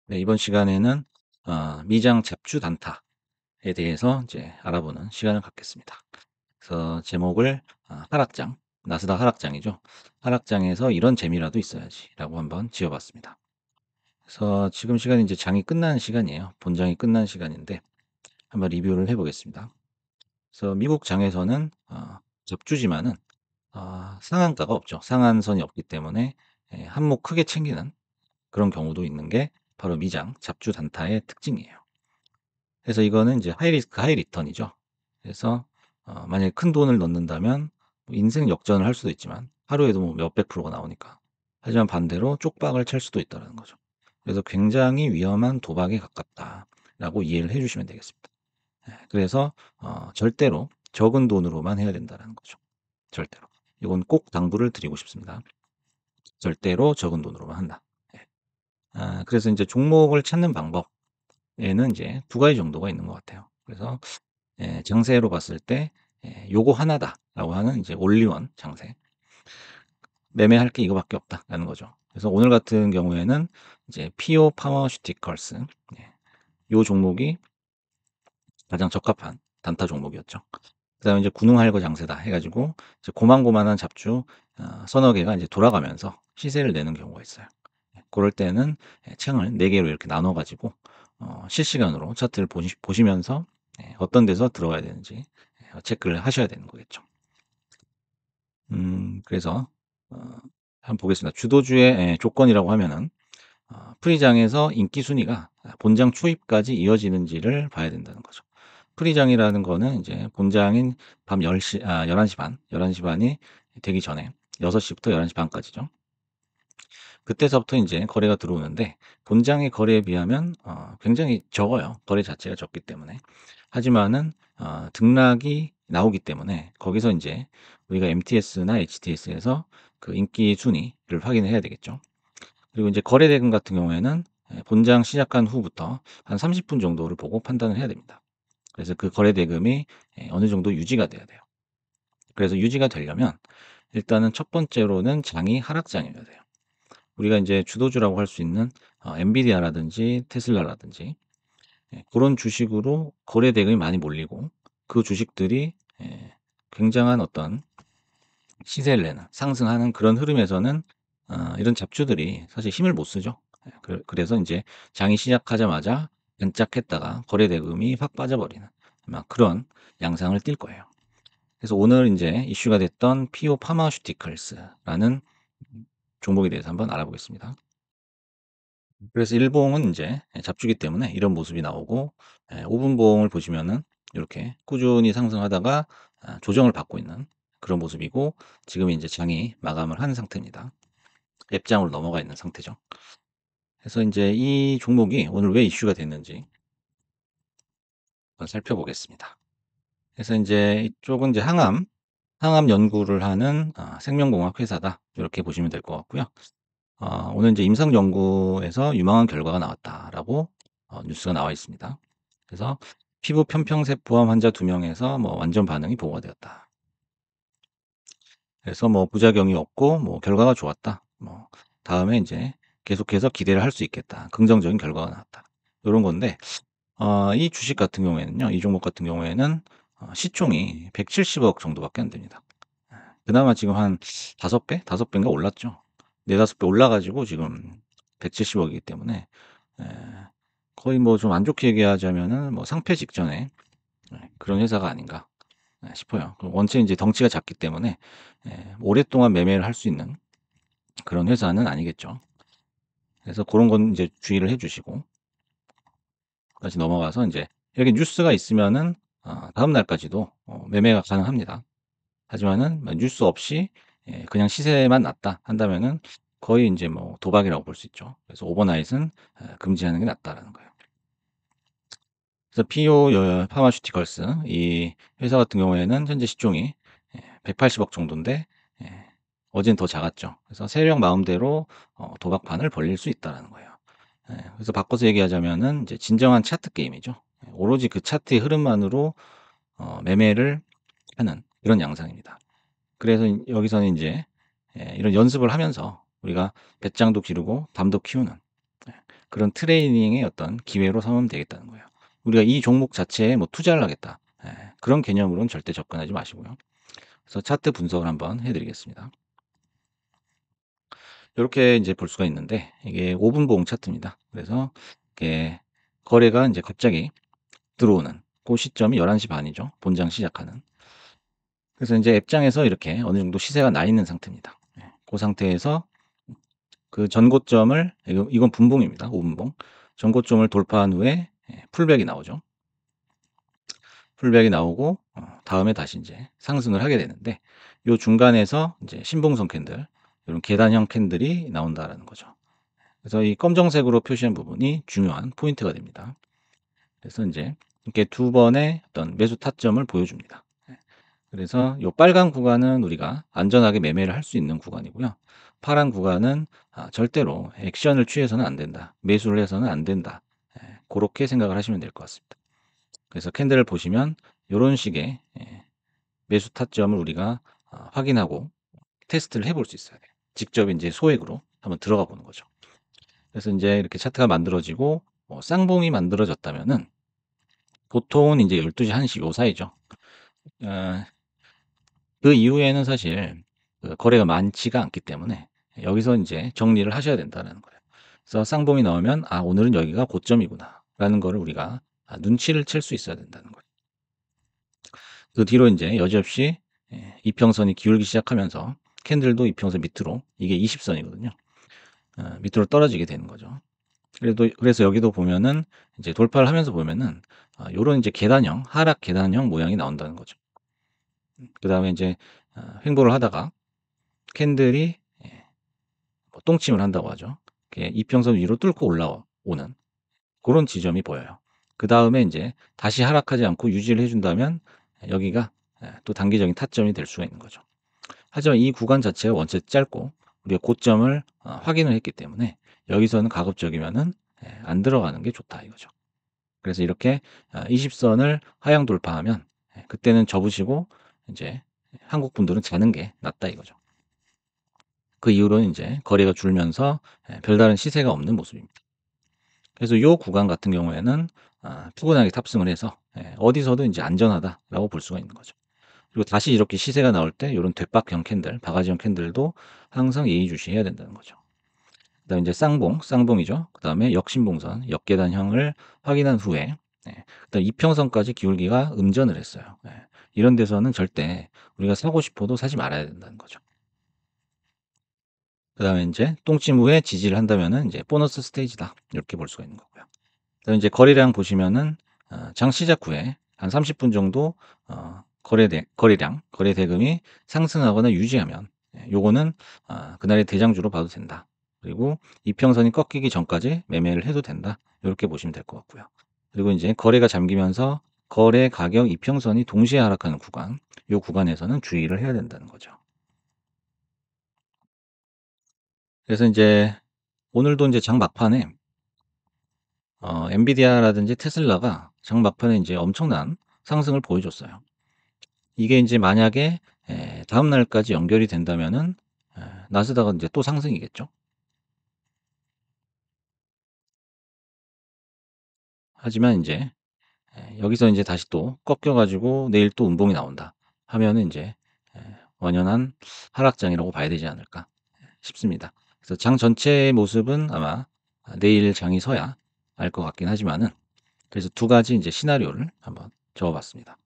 네, 이번 시간에는 미장 잡주 단타에 대해서 이제 알아보는 시간을 갖겠습니다. 그래서 제목을 하락장, 나스닥 하락장이죠. 하락장에서 이런 재미라도 있어야지라고 한번 지어봤습니다. 그래서 지금 시간이 이제 장이 끝나는 시간이에요. 본장이 끝난 시간인데 한번 리뷰를 해보겠습니다. 그래서 미국 장에서는 잡주지만은 상한가가 없죠. 상한선이 없기 때문에 한몫 크게 챙기는 그런 경우도 있는 게 바로 미장 잡주 단타의 특징이에요. 그래서 이거는 이제 하이 리스크 하이 리턴이죠. 그래서 만약에 큰 돈을 넣는다면 뭐 인생 역전을 할 수도 있지만 하루에도 뭐 몇백 프로가 나오니까. 하지만 반대로 쪽박을 칠 수도 있다는 거죠. 그래서 굉장히 위험한 도박에 가깝다라고 이해를 해 주시면 되겠습니다. 그래서 절대로 적은 돈으로만 해야 된다는 거죠. 절대로. 이건 꼭 당부를 드리고 싶습니다. 절대로 적은 돈으로만 한다. 예. 그래서 이제 종목을 찾는 방법에는 이제 두 가지 정도가 있는 것 같아요. 그래서 장세로 봤을 때 '요거 하나다.'라고 하는 이제 올리원 장세. '매매할 게 이거밖에 없다.'라는 거죠. 그래서 오늘 같은 경우에는 이제 피오 파머슈티컬스, 요 종목이 가장 적합한 단타 종목이었죠. 그다음에 이제 군웅할거 장세다 해 가지고 이제 고만고만한 잡주 서너 개가 이제 돌아가면서 시세를 내는 경우가 있어요. 고럴 때는 창을 4 개로 이렇게 나눠 가지고 실시간으로 차트를 보시면서 어떤 데서 들어가야 되는지 체크를 하셔야 되는 거겠죠. 그래서 어 한번 보겠습니다. 주도주의 조건이라고 하면은 프리장에서 인기 순위가 본장 초입까지 이어지는지를 봐야 된다는 거죠. 프리장이라는 거는 이제 본장인 밤 10시 11시 반, 11시 반이 되기 전에 6 시부터 11시 반까지죠. 그때서부터 인제 거래가 들어오는데 본장의 거래에 비하면 굉장히 적어요, 거래 자체가 적기 때문에. 하지만은 등락이 나오기 때문에 거기서 인제 우리가 MTS나 HTS에서 그 인기 순위를 확인을 해야 되겠죠. 그리고 인제 거래 대금 같은 경우에는 본장 시작한 후부터 한 30분 정도를 보고 판단을 해야 됩니다. 그래서 그 거래 대금이 어느 정도 유지가 돼야 돼요. 그래서 유지가 되려면 일단은 첫 번째로는 장이 하락장이어야 돼요. 우리가 인제 주도주라고 할 수 있는 엔비디아라든지 테슬라라든지 고런 주식으로 거래 대금이 많이 몰리고 그 주식들이 예 굉장한 어떤 시세를 내는 상승하는 그런 흐름에서는 이런 잡주들이 사실 힘을 못 쓰죠. 그래서 인제 장이 시작하자마자 반짝했다가 거래 대금이 확 빠져버리는 막 그런 양상을 띌 거예요. 그래서 오늘 인제 이슈가 됐던 피오 파마슈티컬스라는 종목에 대해서 한번 알아보겠습니다. 그래서 일봉은 인제 잡주기 때문에 이런 모습이 나오고 5 분봉을 보시면은 요렇게 꾸준히 상승하다가 조정을 받고 있는 그런 모습이고 지금 인제 장이 마감을 한 상태입니다. 앱장으로 넘어가 있는 상태죠. 그래서 인제 이 종목이 오늘 왜 이슈가 됐는지 한번 살펴보겠습니다. 그래서 인제 이쪽은 이제 항암 연구를 하는 생명공학 회사다. 요렇게 보시면 될 것 같고요. 오늘 인제 임상 연구에서 "유망한 결과가 나왔다."라고 뉴스가 나와 있습니다. 그래서 "피부 편평세포암 환자 2 명에서 뭐 완전 반응이 보고가 되었다." 그래서 뭐 "부작용이 없고 뭐 결과가 좋았다." 뭐 "다음에 인제 계속해서 기대를 할 수 있겠다. 긍정적인 결과가 나왔다." 요런 건데 이 주식 같은 경우에는요, 이 종목 같은 경우에는 시총이 170억 정도밖에 안 됩니다. 그나마 지금 한 5 배? 5 배인가 올랐죠. 4-5배 올라 가지고 지금 170 억이기 때문에 예 거의 뭐 좀 안 좋게 얘기하자면은 뭐 상폐 직전에 그런 회사가 아닌가 싶어요. 그 원체 인제 덩치가 작기 때문에 오랫동안 매매를 할 수 있는 그런 회사는 아니겠죠. 그래서 고런 건 인제 주의를 해 주시고 다시 넘어가서 인제 이렇게 뉴스가 있으면은 다음 날까지도 매매가 가능합니다. 하지만은 뉴스 없이 그냥 시세만 났다 한다면은 거의 인제 뭐 도박이라고 볼 수 있죠. 그래서 오버나잇은 금지하는 게 낫다라는 거예요. 그래서 피오 파마슈티컬스 이 회사 같은 경우에는 현재 시총이 180억 정도인데 예 어제는 더 작았죠. 그래서 세력 마음대로 도박판을 벌릴 수 있다라는 거예요. 그래서 바꿔서 얘기하자면은 이제 진정한 차트 게임이죠. 오로지 그 차트의 흐름만으로 매매를 하는 그런 양상입니다. 그래서 여기서는 인제 이런 연습을 하면서 우리가 배짱도 기르고 담도 키우는 그런 트레이닝의 어떤 기회로 삼으면 되겠다는 거예요. 우리가 이 종목 자체에 뭐 투자를 하겠다. 그런 개념으로는 절대 접근하지 마시고요. 그래서 차트 분석을 한번 해 드리겠습니다. 요렇게 인제 볼 수가 있는데 이게 5 분봉 차트입니다. 그래서 이게 거래가 인제 갑자기 들어오는 고 시점이 11시 이죠. 본장 시작하는. 그래서 인제 앱장에서 이렇게 어느 정도 시세가 나 있는 상태입니다. 고 상태에서 그 전고점을 이건 분봉입니다. 5 분봉. 전고점을 돌파한 후에 풀백이 나오죠. 풀백이 나오고 다음에 다시 인제 상승을 하게 되는데 요 중간에서 인제 신봉성 캔들, 요런 계단형 캔들이 나온다라는 거죠. 그래서 이 검정색으로 표시한 부분이 중요한 포인트가 됩니다. 그래서 인제 이렇게 두 번의 어떤 매수 타점을 보여줍니다. 그래서 요 빨간 구간은 우리가 안전하게 매매를 할 수 있는 구간이고요. 파란 구간은 절대로 액션을 취해서는 안 된다. 매수를 해서는 안 된다. 고렇게 생각을 하시면 될 것 같습니다. 그래서 캔들을 보시면 요런 식의 매수 타점을 우리가 확인하고 테스트를 해볼 수 있어야 돼요. 직접 인제 소액으로 한번 들어가 보는 거죠. 그래서 인제 이렇게 차트가 만들어지고 쌍봉이 만들어졌다면은 보통은 인제 12시, 1시 요 사이죠. 어 그 이후에는 사실 그 거래가 많지가 않기 때문에 여기서 인제 정리를 하셔야 된다는 거예요. 그래서 쌍봉이 나오면 '아 오늘은 여기가 고점이구나.'라는 거를 우리가 눈치를 챌 수 있어야 된다는 거예요. 그 뒤로 인제 여지없이 이평선이 기울기 시작하면서 캔들도 이평선 밑으로 이게 20 선이거든요. 밑으로 떨어지게 되는 거죠. 그래서 여기도 보면은 이제 돌파를 하면서 보면은 요런 이제 계단형, 하락 계단형 모양이 나온다는 거죠. 그다음에 인제 횡보를 하다가 캔들이 뭐 똥침을 한다고 하죠. 이렇게 이평선 위로 뚫고 올라오는 고런 지점이 보여요. 그다음에 인제 다시 하락하지 않고 유지를 해 준다면 여기가 또 단기적인 타점이 될 수가 있는 거죠. 하지만 이 구간 자체가 원체 짧고 우리가 고점을 확인을 했기 때문에 여기서는 가급적이면은 안 들어가는 게 좋다 이거죠. 그래서 이렇게 20 선을 하향 돌파하면 그때는 접으시고 인제 한국 분들은 자는 게 낫다 이거죠. 그 이후로는 인제 거래가 줄면서 별다른 시세가 없는 모습입니다. 그래서 요 구간 같은 경우에는 푸근하게 탑승을 해서 어디서도 인제 안전하다라고 볼 수가 있는 거죠. 그리고 다시 이렇게 시세가 나올 때 요런 뒷박형 캔들, 바가지형 캔들도 항상 예의주시해야 된다는 거죠. 그다음에 인제 쌍봉이죠. 그다음에 역신봉선, 역계단형을 확인한 후에 그다음 이평선까지 기울기가 음전을 했어요. 이런 데서는 절대 우리가 사고 싶어도 사지 말아야 된다는 거죠. 그다음에 인제 똥침 후에 지지를 한다면은 인제 보너스 스테이지다. 이렇게 볼 수가 있는 거고요. 그다음에 인제 거래량 보시면은 장 시작 후에 한 30분 정도 거래 대금이 상승하거나 유지하면 요거는 그날의 대장주로 봐도 된다. 그리고 이평선이 꺾이기 전까지 매매를 해도 된다. 요렇게 보시면 될 것 같고요. 그리고 인제 거래가 잠기면서 거래 가격 이평선이 동시에 하락하는 구간, 요 구간에서는 주의를 해야 된다는 거죠. 그래서 인제 오늘도 인제 장 막판에 엔비디아라든지 테슬라가 장 막판에 인제 엄청난 상승을 보여줬어요. 이게 인제 만약에 다음 날까지 연결이 된다면은 나스닥은 인제 또 상승이겠죠. 하지만 인제 여기서 인제 다시 또 꺾여 가지고 내일 또 운봉이 나온다 하면은 인제 완연한 하락장이라고 봐야 되지 않을까 싶습니다. 그래서 장 전체의 모습은 아마 내일 장이 서야 알 것 같긴 하지만은 그래서 두 가지 인제 시나리오를 한번 적어 봤습니다.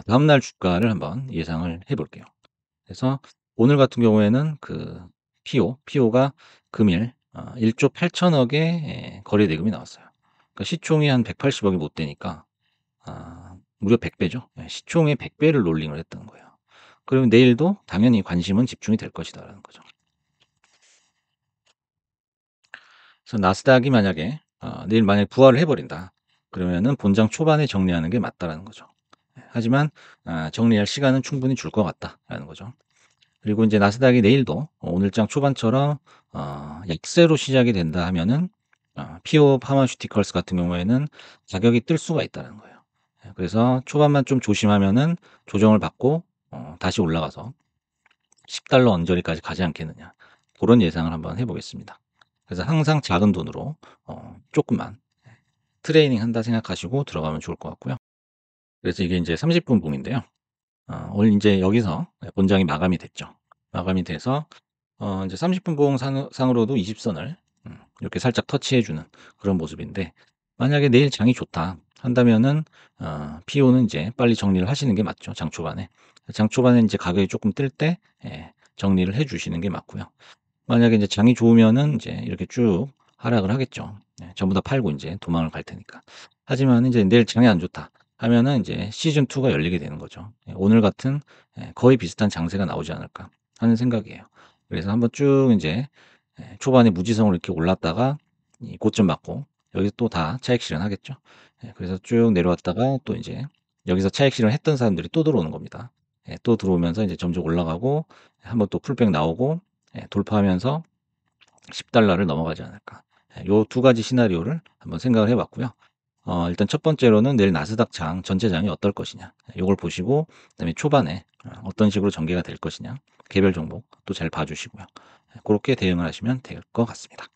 다음 날 주가를 한번 예상을 해 볼게요. 그래서 오늘 같은 경우에는 그 피오가 금일 1조 8천억의 거래 대금이 나왔어요. 그러니까 시총이 한 180 억이 못 되니까 무려 100 배죠. 시총의 100 배를 롤링을 했다는 거예요. 그러면 내일도 당연히 관심은 집중이 될 것이다라는 거죠. 그래서 나스닥이 만약에 내일 만약에 부활을 해 버린다. 그러면은 본장 초반에 정리하는 게 맞다라는 거죠. 하지만 정리할 시간은 충분히 줄 것 같다라는 거죠. 그리고 인제 나스닥이 내일도 오늘장 초반처럼 약세로 시작이 된다 하면은 피오 파마슈티컬스 같은 경우에는 가격이 뜰 수가 있다는 거예요. 그래서 초반만 좀 조심하면은 조정을 받고 다시 올라가서 $10 언저리까지 가지 않겠느냐. 고런 예상을 한번 해 보겠습니다. 그래서 항상 작은 돈으로 쪼끔만 트레이닝한다 생각하시고 들어가면 좋을 것 같고요. 그래서 이게 인제 30분 봉인데요. 오늘 인제 여기서 본장이 마감이 됐죠. 마감이 돼서 인제 30분 봉 상으로도 20 선을 이렇게 살짝 터치해 주는 그런 모습인데, 만약에 내일 장이 좋다 한다면은 PO는 인제 빨리 정리를 하시는 게 맞죠, 장 초반에. 장 초반에 인제 가격이 쪼끔 뜰 때 정리를 해 주시는 게 맞고요. 만약에 인제 장이 좋으면은 인제 이렇게 쭉 하락을 하겠죠. 전부 다 팔고 인제 도망을 갈 테니까. 하지만 인제 '내일 장이 안 좋다.' 하면은 인제 시즌 2가 열리게 되는 거죠. 오늘 같은 거의 비슷한 장세가 나오지 않을까 하는 생각이에요. 그래서 한번 쭉 인제 초반에 무지성으로 이렇게 올랐다가 이 고점 맞고 여기서 또 다 차익 실현하겠죠. 그래서 쭉 내려왔다가 또 인제 여기서 차익 실현했던 사람들이 또 들어오는 겁니다. 또 들어오면서 인제 점점 올라가고 한번 또 풀백 나오고 돌파하면서 10 달러를 넘어가지 않을까. 요 두 가지 시나리오를 한번 생각을 해 봤고요. 일단 첫 번째로는 내일 나스닥 장 전체장이 어떨 것이냐, 요걸 보시고 그다음에 초반에 어떤 식으로 전개가 될 것이냐, 개별 종목 또 잘 봐 주시고요. 고렇게 대응을 하시면 될 것 같습니다.